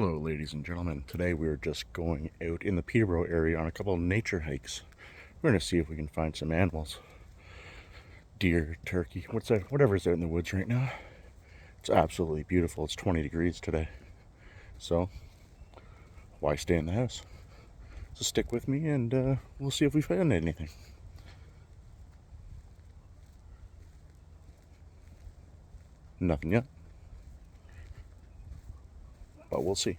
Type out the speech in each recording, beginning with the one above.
Hello ladies and gentlemen, today we're just going out in the Peterborough area on a couple of nature hikes. We're going to see if we can find some animals. Deer, turkey, whatever's out in the woods right now. It's absolutely beautiful. It's 20 degrees today. So, why stay in the house? So stick with me and we'll see if we find anything. Nothing yet. But we'll see.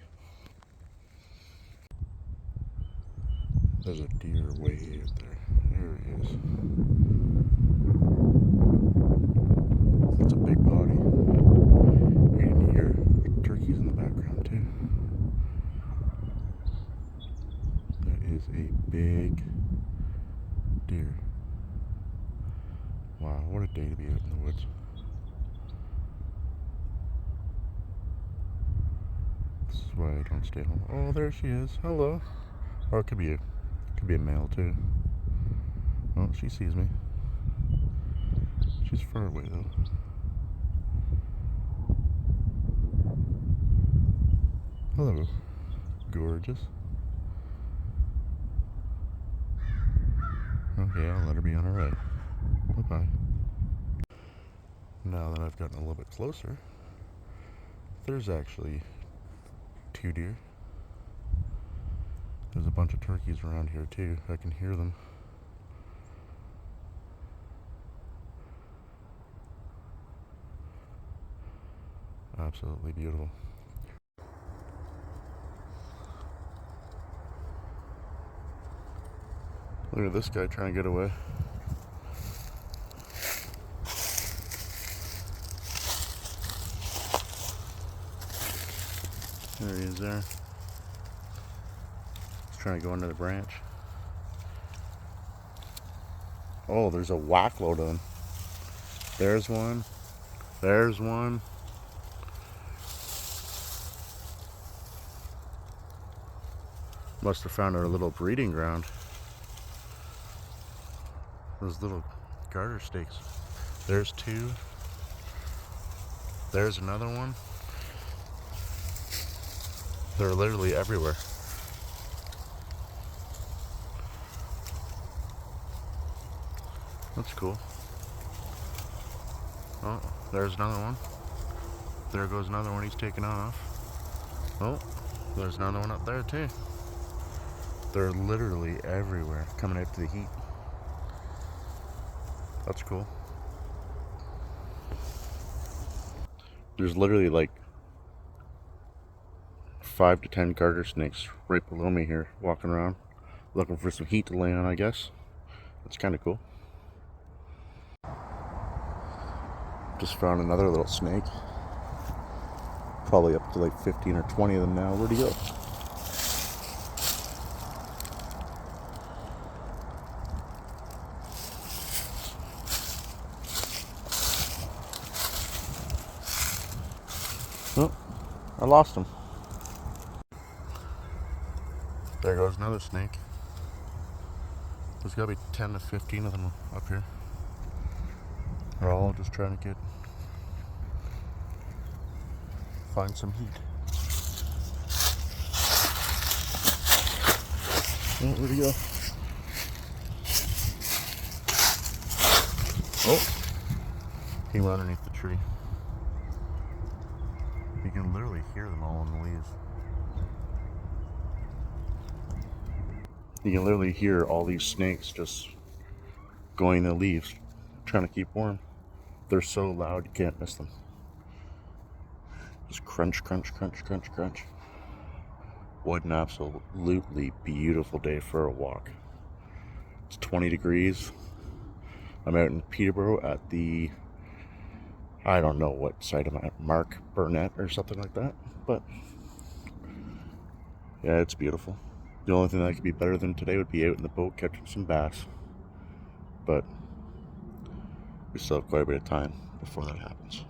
There's a deer way out there. There he is. It's a big body. You can hear turkeys in the background too. That is a big deer. Wow, what a day to be out in the woods. This is why I don't stay home. Oh, there she is. Hello. Or it could be a male too. Oh, she sees me. She's far away though. Hello, gorgeous. Okay, I'll let her be on her way. Bye-bye. Now that I've gotten a little bit closer, there's actually 2 deer. There's a bunch of turkeys around here too. I can hear them. Absolutely beautiful. Look at this guy trying to get away. There he is there. He's trying to go under the branch. Oh, there's a whack load of them. There's one. There's one. Must have found our little breeding ground. Those little garter snakes. There's 2. There's another one. They're literally everywhere. That's cool. Oh, there's another one. There goes another one. He's taking off. Oh, there's another one up there too. They're literally everywhere, coming out to the heat. That's cool. There's literally like 5 to 10 garter snakes right below me here, walking around, looking for some heat to lay on, I guess. That's kind of cool. Just found another little snake. Probably up to like 15 or 20 of them now. Where'd he go? Oh, I lost him. There goes another snake. There's gotta be 10 to 15 of them up here. They're all just trying to find some heat. Oh, where'd he go? Oh, he went underneath the tree. You can literally hear them all in the leaves. You can literally hear all these snakes just going in the leaves, trying to keep warm. They're so loud you can't miss them. Just crunch, crunch, crunch, crunch, crunch. What an absolutely beautiful day for a walk. It's 20 degrees. I'm out in Peterborough at the, I don't know what site I'm at, Mark Burnett or something like that. But yeah, it's beautiful. The only thing that could be better than today would be out in the boat catching some bass. But we still have quite a bit of time before that happens.